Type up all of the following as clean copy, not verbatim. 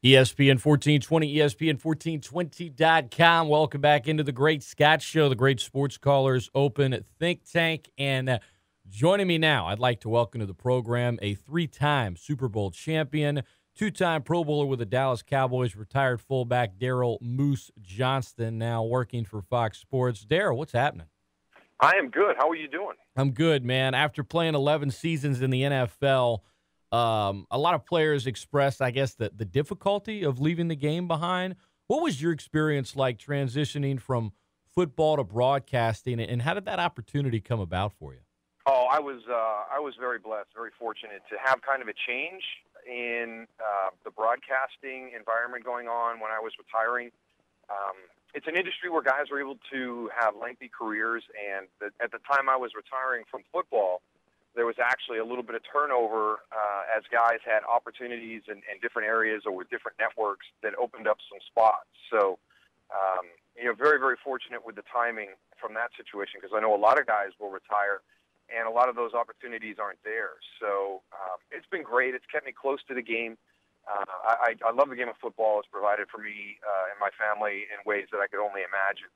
ESPN 1420, ESPN1420.com. Welcome back into the Great Scott Show, the Great Sports Callers Open Think Tank. And joining me now, I'd like to welcome to the program a three-time Super Bowl champion, two-time Pro Bowler with the Dallas Cowboys, retired fullback Daryl Moose Johnston, now working for Fox Sports. Daryl, what's happening? I am good. How are you doing? I'm good, man. After playing 11 seasons in the NFL, a lot of players expressed, I guess, the difficulty of leaving the game behind. What was your experience like transitioning from football to broadcasting, and how did that opportunity come about for you? Oh, I was very blessed, very fortunate to have kind of a change in the broadcasting environment going on when I was retiring. It's an industry where guys are able to have lengthy careers, and at the time I was retiring from football, there was actually a little bit of turnover as guys had opportunities in different areas or with different networks that opened up some spots. So, very, very fortunate with the timing from that situation, because I know a lot of guys will retire, and a lot of those opportunities aren't there. So it's been great. It's kept me close to the game. I love the game of football. It's provided for me and my family in ways that I could only imagine.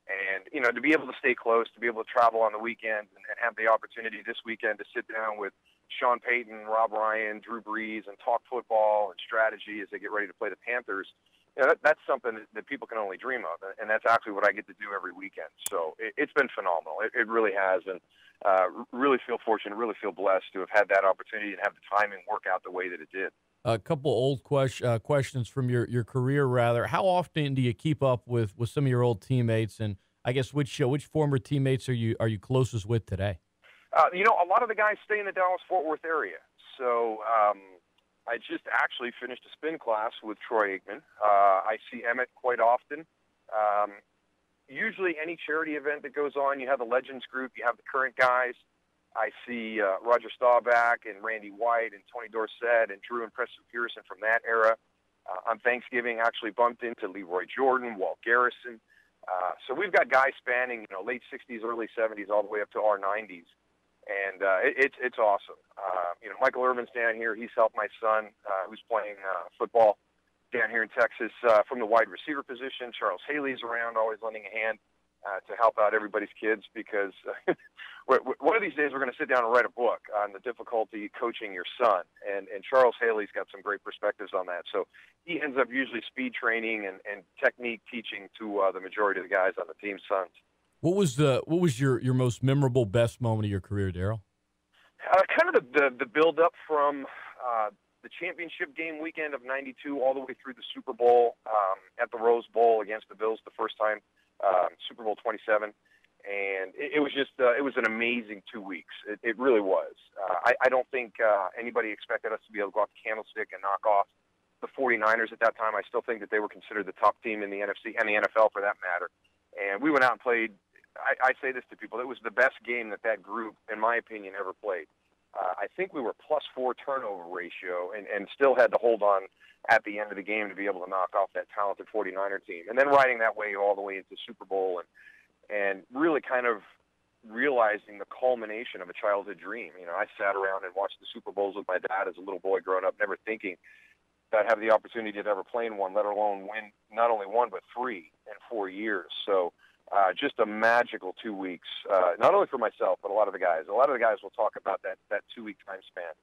And, to be able to stay close, to be able to travel on the weekends and have the opportunity this weekend to sit down with Sean Payton, Rob Ryan, Drew Brees, and talk football and strategy as they get ready to play the Panthers, that's something that people can only dream of. And that's actually what I get to do every weekend. So it's been phenomenal. It really has. And really feel fortunate, really feel blessed to have had that opportunity and have the timing work out the way that it did. A couple old questions from your career, rather. How often do you keep up with some of your old teammates, and I guess which former teammates are you closest with today? A lot of the guys stay in the Dallas-Fort Worth area. So I just actually finished a spin class with Troy Aikman. I see Emmett quite often. Usually any charity event that goes on, you have the Legends group, you have the current guys. I see Roger Staubach and Randy White and Tony Dorsett and Drew and Preston Pearson from that era. On Thanksgiving, actually bumped into Leroy Jordan, Walt Garrison. So we've got guys spanning, late 60s, early 70s, all the way up to our 90s. And it's awesome. Michael Irvin's down here. He's helped my son, who's playing football down here in Texas, from the wide receiver position. Charles Haley's around, always lending a hand to help out everybody's kids, because one of these days we're going to sit down and write a book on the difficulty coaching your son. And Charles Haley's got some great perspectives on that. So he ends up usually speed training and technique teaching to the majority of the guys on the team's sons. What was your most memorable, best moment of your career, Daryl? Kind of the build up from the championship game weekend of '92 all the way through the Super Bowl at the Rose Bowl against the Bills the first time, Super Bowl 27. And it was just it was an amazing 2 weeks. It really was. I don't think anybody expected us to be able to go off the candlestick and knock off the 49ers at that time. I still think that they were considered the top team in the NFC and the NFL for that matter. And we went out and played. I say this to people. It was the best game that group, in my opinion, ever played. I think we were +4 turnover ratio and still had to hold on at the end of the game to be able to knock off that talented 49er team. And then riding that way all the way into Super Bowl and really kind of realizing the culmination of a childhood dream. I sat around and watched the Super Bowls with my dad as a little boy growing up, never thinking that I'd have the opportunity to ever play in one, let alone win not only one, but 3 in 4 years. So just a magical 2 weeks, not only for myself, but a lot of the guys. A lot of the guys will talk about that 2 week time span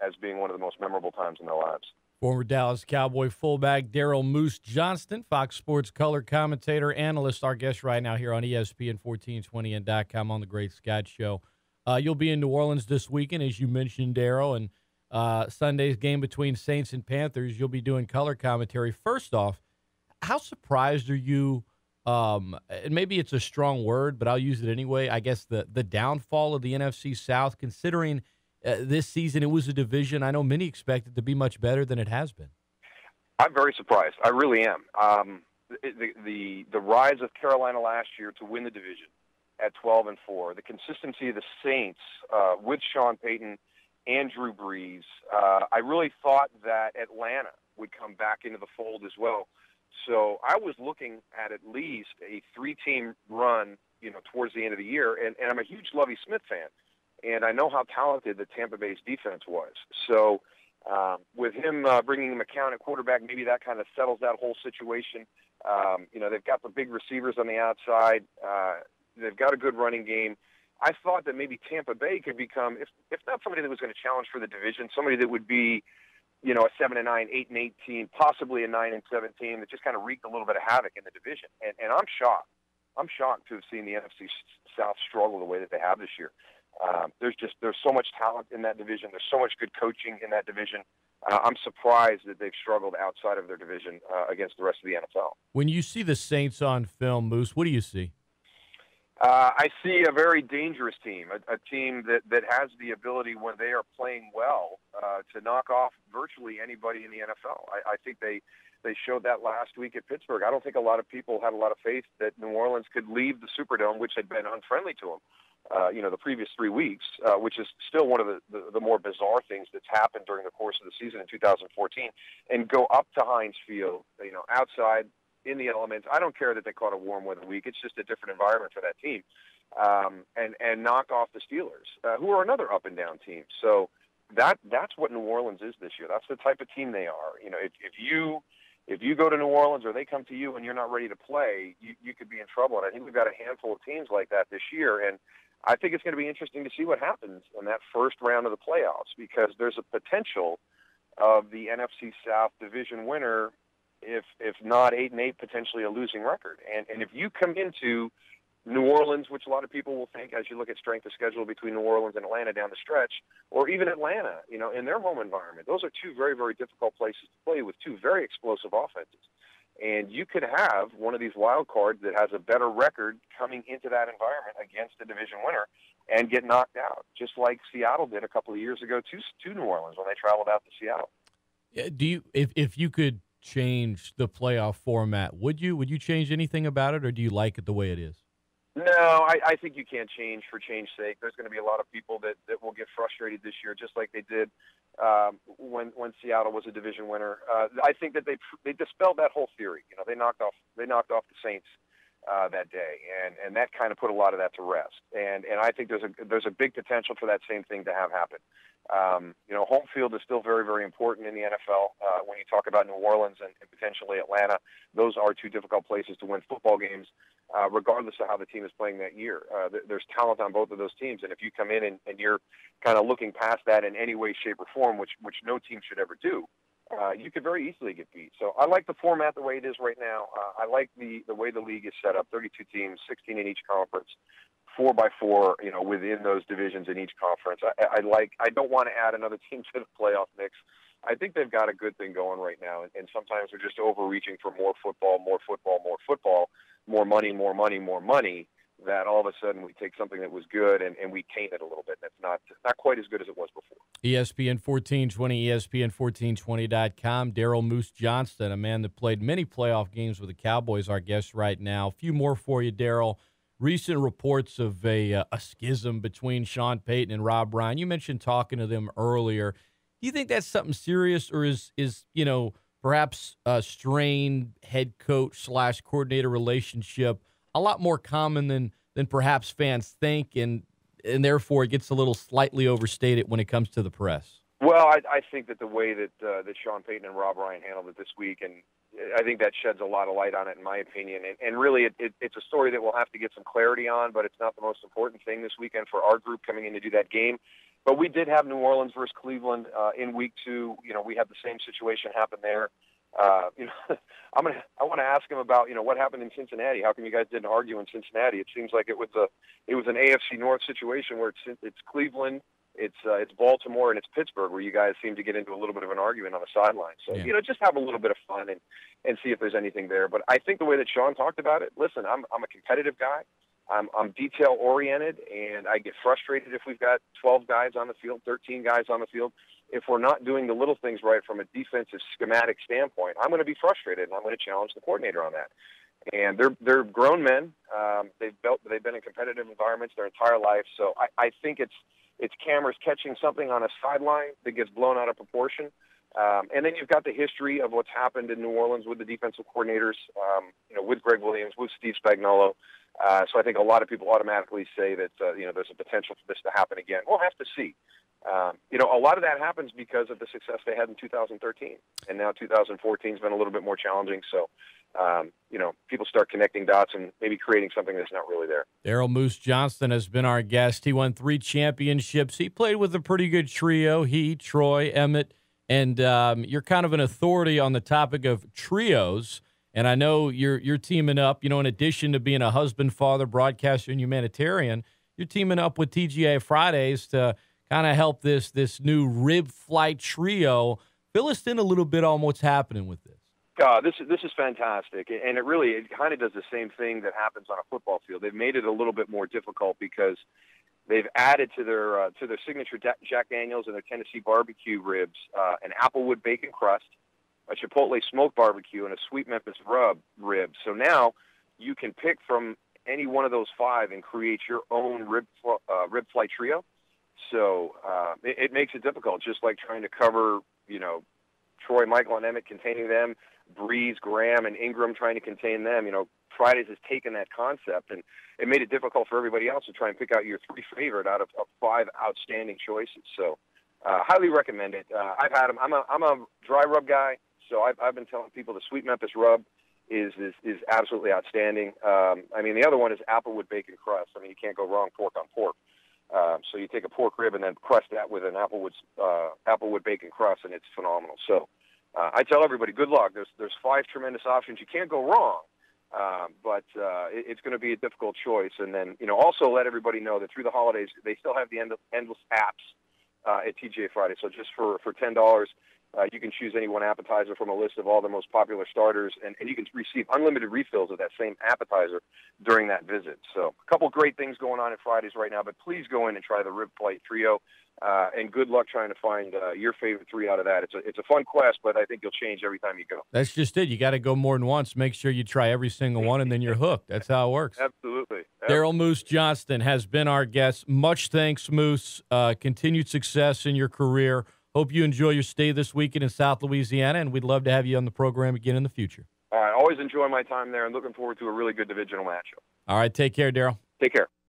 as being one of the most memorable times in their lives. Former Dallas Cowboy fullback Daryl Moose Johnston, Fox Sports color commentator, analyst, our guest right now here on ESPN 1420 and .com on the Great Scott Show. You'll be in New Orleans this weekend, as you mentioned, Daryl, and Sunday's game between Saints and Panthers. You'll be doing color commentary. First off, how surprised are you? And maybe it's a strong word, but I'll use it anyway. I guess the downfall of the NFC South, considering this season it was a division I know many expected to be much better than it has been. I'm very surprised. I really am. The rise of Carolina last year to win the division at 12-4, the consistency of the Saints with Sean Payton and Drew Brees. I really thought that Atlanta would come back into the fold as well. So I was looking at least a 3-team run, towards the end of the year. And I'm a huge Lovie Smith fan, and I know how talented the Tampa Bay's defense was. So With him bringing McCown at quarterback, maybe that kind of settles that whole situation. They've got the big receivers on the outside. They've got a good running game. I thought that maybe Tampa Bay could become, if not somebody that was going to challenge for the division, somebody that would be, a 7-9, 8-8 team, possibly a 9-7 team that just kind of wreaked a little bit of havoc in the division. And I'm shocked. I'm shocked to have seen the NFC South struggle the way that they have this year. There's so much talent in that division. There's so much good coaching in that division. I'm surprised that they've struggled outside of their division against the rest of the NFL. When you see the Saints on film, Moose, what do you see? I see a very dangerous team, a team that has the ability when they are playing well to knock off virtually anybody in the NFL. I think they showed that last week at Pittsburgh. I don't think a lot of people had a lot of faith that New Orleans could leave the Superdome, which had been unfriendly to them, the previous 3 weeks, which is still one of the more bizarre things that's happened during the course of the season in 2014, and go up to Heinz Field, outside in the elements. I don't care that they caught a warm weather week. It's just a different environment for that team, and knock off the Steelers, who are another up and down team. So that's what New Orleans is this year. That's the type of team they are. If you go to New Orleans or they come to you and you're not ready to play, you could be in trouble. And I think we've got a handful of teams like that this year. And I think it's going to be interesting to see what happens in that first round of the playoffs, because there's a potential of the NFC South division winner, if not 8-8, potentially a losing record. And if you come into New Orleans, which a lot of people will think, as you look at strength of schedule between New Orleans and Atlanta down the stretch, or even Atlanta, in their home environment, those are two very, very difficult places to play with two very explosive offenses. And you could have one of these wild cards that has a better record coming into that environment against the division winner and get knocked out, just like Seattle did a couple of years ago to New Orleans when they traveled out to Seattle. Do you, if you could change the playoff format, would you change anything about it, or do you like it the way it is? No, I think you can't change for change's sake. There's going to be a lot of people that will get frustrated this year, just like they did when Seattle was a division winner. I think that they dispelled that whole theory. They knocked off the Saints that day, and that kind of put a lot of that to rest. And I think there's a big potential for that same thing to have happen. Home field is still very, very important in the NFL. When you talk about New Orleans and potentially Atlanta, those are two difficult places to win football games, regardless of how the team is playing that year. There's talent on both of those teams, and if you come in and you're kind of looking past that in any way, shape, or form, which no team should ever do, you could very easily get beat. So I like the format the way it is right now. I like the way the league is set up, 32 teams, 16 in each conference, 4x4, within those divisions in each conference. I don't want to add another team to the playoff mix. I think they've got a good thing going right now, and sometimes they're just overreaching for more football, more money, that all of a sudden we take something that was good and we taint it a little bit. That's not quite as good as it was before. ESPN 1420, ESPN1420.com. Daryl Moose Johnston, a man that played many playoff games with the Cowboys, our guest right now. A few more for you, Daryl. Recent reports of a schism between Sean Payton and Rob Ryan. You mentioned talking to them earlier. Do you think that's something serious, or is perhaps a strained head coach / coordinator relationship a lot more common than perhaps fans think, and therefore it gets a little slightly overstated when it comes to the press? Well, I think that the way that Sean Payton and Rob Ryan handled it this week, and I think that sheds a lot of light on it, in my opinion. And really, it's a story that we'll have to get some clarity on, but it's not the most important thing this weekend for our group coming in to do that game. But we did have New Orleans versus Cleveland in week 2. We had the same situation happen there. I want to ask him about what happened in Cincinnati. How come you guys didn't argue in Cincinnati? It seems like it was an AFC North situation where it's Cleveland, it's Baltimore, and it's Pittsburgh, where you guys seem to get into a little bit of an argument on the sideline. So just have a little bit of fun and see if there's anything there. But I think the way that Sean talked about it, listen, I'm a competitive guy. I'm detail oriented, and I get frustrated if we've got 12 guys on the field, 13 guys on the field. If we're not doing the little things right from a defensive schematic standpoint, I'm going to be frustrated, and I'm going to challenge the coordinator on that. And they're grown men. They've been in competitive environments their entire life. So I think it's cameras catching something on a sideline that gets blown out of proportion. And then you've got the history of what's happened in New Orleans with the defensive coordinators, with Greg Williams, with Steve Spagnuolo. So I think a lot of people automatically say that, there's a potential for this to happen again. We'll have to see. A lot of that happens because of the success they had in 2013, and now 2014 has been a little bit more challenging. So, people start connecting dots and maybe creating something that's not really there. Daryl Moose Johnston has been our guest. He won 3 championships. He played with a pretty good trio. He, Troy, Emmett, and you're kind of an authority on the topic of trios. And I know you're teaming up, in addition to being a husband, father, broadcaster, and humanitarian, you're teaming up with TGI Fridays to kind of help this new rib flight trio. Fill us in a little bit on what's happening with this. This is fantastic, and it kind of does the same thing that happens on a football field. They've made it a little bit more difficult because they've added to their signature Jack Daniels and their Tennessee barbecue ribs an applewood bacon crust, a chipotle smoked barbecue, and a sweet Memphis rib. So now you can pick from any one of those 5 and create your own rib flight trio. So it makes it difficult, just like trying to cover, Troy, Michael, and Emmett, containing them, Breeze, Graham, and Ingram trying to contain them. Fridays has taken that concept, and it made it difficult for everybody else to try and pick out your 3 favorite out of 5 outstanding choices. So highly recommend it. I've had them. I'm a dry rub guy, so I've been telling people the sweet Memphis rub is absolutely outstanding. The other one is applewood bacon crust. You can't go wrong pork on pork. So you take a pork rib and then crust that with an applewood bacon crust, and it's phenomenal. So I tell everybody, good luck. There's 5 tremendous options. You can't go wrong, but it's going to be a difficult choice. And then, also let everybody know that through the holidays, they still have the endless apps at TGI Friday. So just for $10, you can choose any one appetizer from a list of all the most popular starters, and you can receive unlimited refills of that same appetizer during that visit. So a couple great things going on at Fridays right now, but please go in and try the Rib Flight Trio, and good luck trying to find your favorite 3 out of that. It's a fun quest, but I think you'll change every time you go. That's just it. You got to go more than once. Make sure you try every single one, and then you're hooked. That's how it works. Absolutely. Daryl Moose Johnston has been our guest. Much thanks, Moose. Continued success in your career. Hope you enjoy your stay this weekend in South Louisiana, and we'd love to have you on the program again in the future. All right. Always enjoy my time there, and looking forward to a really good divisional matchup. All right. Take care, Daryl. Take care.